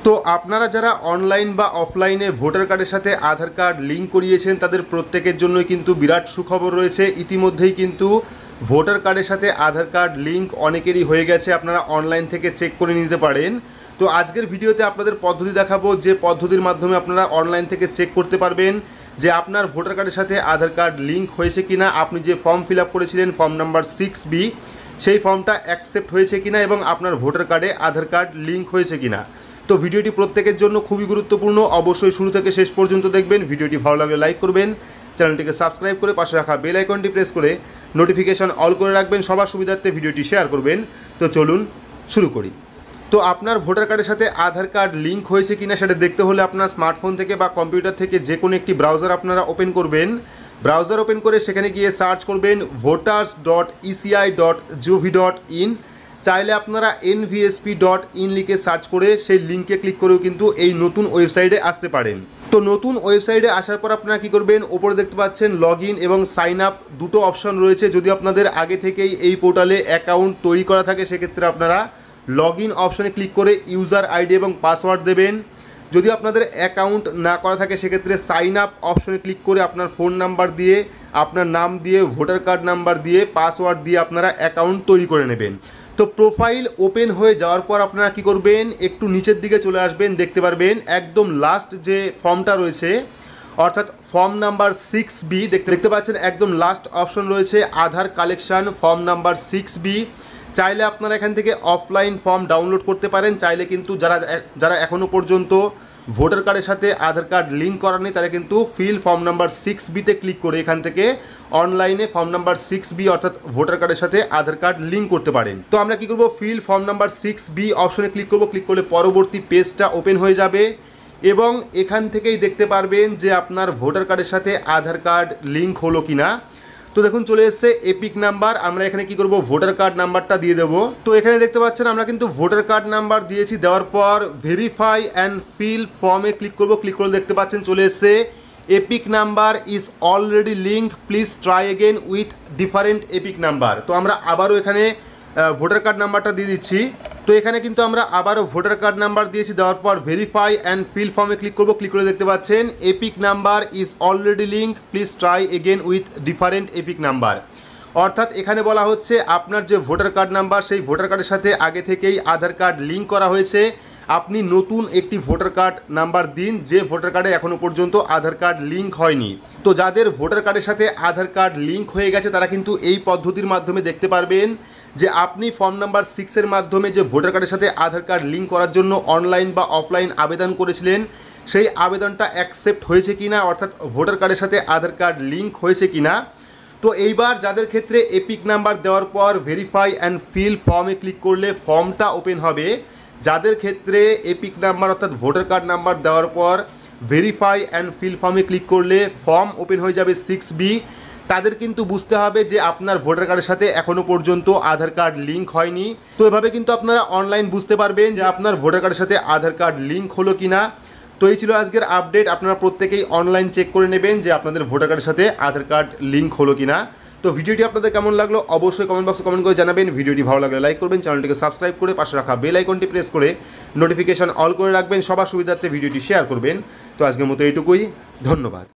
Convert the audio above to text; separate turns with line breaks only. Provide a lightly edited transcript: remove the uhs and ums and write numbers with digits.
তো আপনারা যারা অনলাইন বা অফলাইনে ভোটার কার্ডের সাথে আধার কার্ড লিঙ্ক করিয়েছেন তাদের প্রত্যেকের জন্যই কিন্তু বিরাট সুখবর রয়েছে। ইতিমধ্যেই কিন্তু ভোটার কার্ডের সাথে আধার কার্ড লিঙ্ক অনেকেরই হয়ে গেছে, আপনারা অনলাইন থেকে চেক করে নিতে পারেন। তো আজকের ভিডিওতে আপনাদের পদ্ধতি দেখাবো, যে পদ্ধতির মাধ্যমে আপনারা অনলাইন থেকে চেক করতে পারবেন যে আপনার ভোটার কার্ডের সাথে আধার কার্ড লিঙ্ক হয়েছে কিনা, আপনি যে ফর্ম ফিল আপ করেছিলেন ফর্ম নাম্বার 6B সেই ফর্মটা অ্যাকসেপ্ট হয়েছে কিনা এবং আপনার ভোটার কার্ডে আধার কার্ড লিঙ্ক হয়েছে কিনা। তো ভিডিওটি প্রত্যেকের জন্য খুবই গুরুত্বপূর্ণ, অবশ্যই শুরু থেকে শেষ পর্যন্ত দেখবেন। ভিডিওটি ভালো লাগলে লাইক করবেন, চ্যানেলটিকে সাবস্ক্রাইব করে পাশে রাখা বেল আইকনটি প্রেস করে নোটিফিকেশন অল করে রাখবেন, সবার সুবিধার্থে ভিডিওটি শেয়ার করবেন। তো চলুন শুরু করি। তো আপনার ভোটার কার্ডের সাথে আধার কার্ড লিঙ্ক হয়েছে কিনা সেটা দেখতে হলে আপনার স্মার্টফোন থেকে বা কম্পিউটার থেকে যে কোনো একটি ব্রাউজার আপনারা ওপেন করবেন। ব্রাউজার ওপেন করে সেখানে গিয়ে সার্চ করবেন voters.eci.gov.in। চাইলে আপনারা nvsp.in লিখে সার্চ করে সেই লিঙ্কে ক্লিক করেও কিন্তু এই নতুন ওয়েবসাইটে আসতে পারেন। তো নতুন ওয়েবসাইটে আসার পর আপনারা কী করবেন, ওপরে দেখতে পাচ্ছেন লগ ইন এবং সাইন আপ দুটো অপশন রয়েছে। যদি আপনাদের আগে থেকেই এই পোর্টালে অ্যাকাউন্ট তৈরি করা থাকে সেক্ষেত্রে আপনারা লগ ইন অপশনে ক্লিক করে ইউজার আইডি এবং পাসওয়ার্ড দেবেন। যদি আপনাদের অ্যাকাউন্ট না করা থাকে সেক্ষেত্রে সাইন আপ অপশনে ক্লিক করে আপনার ফোন নাম্বার দিয়ে, আপনার নাম দিয়ে, ভোটার কার্ড নাম্বার দিয়ে, পাসওয়ার্ড দিয়ে আপনারা অ্যাকাউন্ট তৈরি করে নেবেন। তো প্রোফাইল ওপেন হয়ে যাওয়ার পর আপনারা কী করবেন, একটু নিচের দিকে চলে আসবেন, দেখতে পারবেন একদম লাস্ট যে ফর্মটা রয়েছে অর্থাৎ ফর্ম নাম্বার 6B দেখতে পাচ্ছেন, একদম লাস্ট অপশন রয়েছে আধার কালেকশন ফর্ম নাম্বার 6B। চাইলে আপনারা এখান থেকে অফলাইন ফর্ম ডাউনলোড করতে পারেন, চাইলে কিন্তু যারা এখনও পর্যন্ত ভোটার কার্ডের সাথে আধার কার্ড লিঙ্ক করা নেই তারা কিন্তু ফিল ফর্ম নাম্বার 6Bতে ক্লিক করে এখান থেকে অনলাইনে ফর্ম নাম্বার 6B অর্থাৎ ভোটার কার্ডের সাথে আধার কার্ড লিঙ্ক করতে পারেন। তো আমরা কী করবো, ফিল ফর্ম নাম্বার 6B অপশনে ক্লিক করবো। ক্লিক করলে পরবর্তী পেজটা ওপেন হয়ে যাবে এবং এখান থেকেই দেখতে পারবেন যে আপনার ভোটার কার্ডের সাথে আধার কার্ড লিঙ্ক হলো কিনা। তো দেখুন চলে এসছে এপিক নাম্বার, আমরা এখানে কি করব, ভোটার কার্ড নাম্বারটা দিয়ে দেবো। তো এখানে দেখতে পাচ্ছেন আমরা কিন্তু ভোটার কার্ড নাম্বার দিয়েছি, দেওয়ার পর ভেরিফাই অ্যান্ড ফিল ফর্মে ক্লিক করব। ক্লিক করলে দেখতে পাচ্ছেন চলে এসছে epic number is already linked, please try again with different epic number. তো আমরা আবারও এখানে ভোটার কার্ড নাম্বারটা দিয়ে দিচ্ছি। তো এখানে কিন্তু আমরা আবারও ভোটার কার্ড নাম্বার দিয়েছি, দেওয়ার পর ভেরিফাই অ্যান্ড ফিল ফর্মে ক্লিক করব। ক্লিক করে দেখতে পাচ্ছেন epic number is already link, please try again with different epic number. অর্থাৎ এখানে বলা হচ্ছে আপনার যে ভোটার কার্ড নাম্বার সেই ভোটার কার্ডের সাথে আগে থেকেই আধার কার্ড লিঙ্ক করা হয়েছে, আপনি নতুন একটি ভোটার কার্ড নাম্বার দিন যে ভোটার কার্ডে এখনও পর্যন্ত আধার কার্ড লিঙ্ক হয়নি। তো যাদের ভোটার কার্ডের সাথে আধার কার্ড লিঙ্ক হয়ে গেছে তারা কিন্তু এই পদ্ধতির মাধ্যমে দেখতে পারবেন যে আপনি ফর্ম নাম্বার 6-এর মাধ্যমে যে ভোটার কার্ডের সাথে আধার কার্ড লিঙ্ক করার জন্য অনলাইন বা অফলাইন আবেদন করেছিলেন সেই আবেদনটা অ্যাকসেপ্ট হয়েছে কিনা, অর্থাৎ ভোটার কার্ডের সাথে আধার কার্ড লিঙ্ক হয়েছে কিনা। তো এইবার যাদের ক্ষেত্রে এপিক নাম্বার দেওয়ার পর ভেরিফাই অ্যান্ড ফিল ফর্মে ক্লিক করলে ফর্মটা ওপেন হবে, যাদের ক্ষেত্রে এপিক নাম্বার অর্থাৎ ভোটার কার্ড নাম্বার দেওয়ার পর ভেরিফাই অ্যান্ড ফিল ফর্মে ক্লিক করলে ফর্ম ওপেন হয়ে যাবে 6B, তাদের কিন্তু বুঝতে হবে যে আপনার ভোটার কার্ডের সাথে এখনও পর্যন্ত আধার কার্ড লিঙ্ক হয়নি। তো এভাবে কিন্তু আপনারা অনলাইন বুঝতে পারবেন যে আপনার ভোটার কার্ডের সাথে আধার কার্ড লিঙ্ক হলো কিনা। তো এই ছিল আজকের আপডেট, আপনারা প্রত্যেকেই অনলাইন চেক করে নেবেন যে আপনাদের ভোটার কার্ডের সাথে আধার কার্ড লিঙ্ক হলো কিনা। তো ভিডিওটি আপনাদের কেমন লাগলো অবশ্যই কমেন্ট বক্সে কমেন্ট করে জানাবেন। ভিডিওটি ভালো লাগলে লাইক করবেন, চ্যানেলটিকে সাবস্ক্রাইব করে পাশে রাখা বেল আইকনটি প্রেস করে নোটিফিকেশন অল করে রাখবেন, সবার সুবিধার্থে ভিডিওটি শেয়ার করবেন। তো আজকের মতো এইটুকুই, ধন্যবাদ।